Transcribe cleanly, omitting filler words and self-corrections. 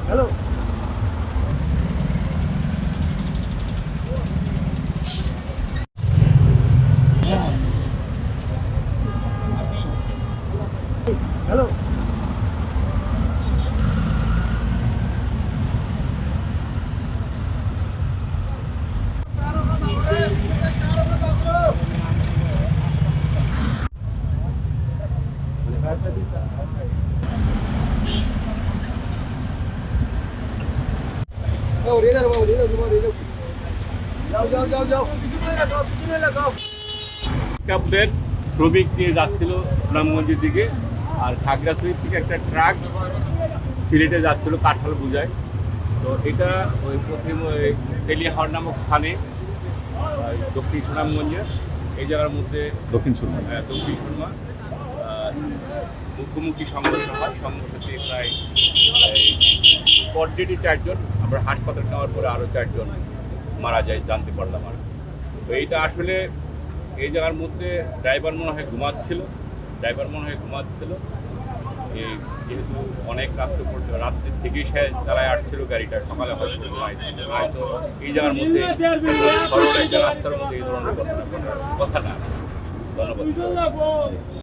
Hello. Hello. পিকআপের শ্রমিক নিয়ে যাচ্ছিল সুনামগঞ্জের দিকে, আর খাগড়াছড়ি থেকে একটা ট্রাক সিলেটে যাচ্ছিল কাঁঠাল বোঝায়। তো এটা ওই প্রথম ওই তেলিয়াহার নামক স্থানে দক্ষিণ সুনামগঞ্জের এই জায়গার মধ্যে দক্ষিণ সুরমা মুখোমুখি সংঘর্ষ হয়। সংঘর্ষতে প্রায় অলরেডি 4 জন, আমরা হাসপাতাল নেওয়ার পরে আরও 4 জন মারা যায় জানতে পারলাম। আর তো এইটা আসলে এই জায়গার মধ্যে ড্রাইভার মনে হয় ঘুমাচ্ছিল। এই যেহেতু অনেক রাত্রে থেকেই সে চালায় আসছিল গাড়িটা, সকালে হয়তো হয়তো এই জায়গার মধ্যে রাস্তার মধ্যে এই ধরনের ঘটনা ঘটার কথা না। ধন্যবাদ।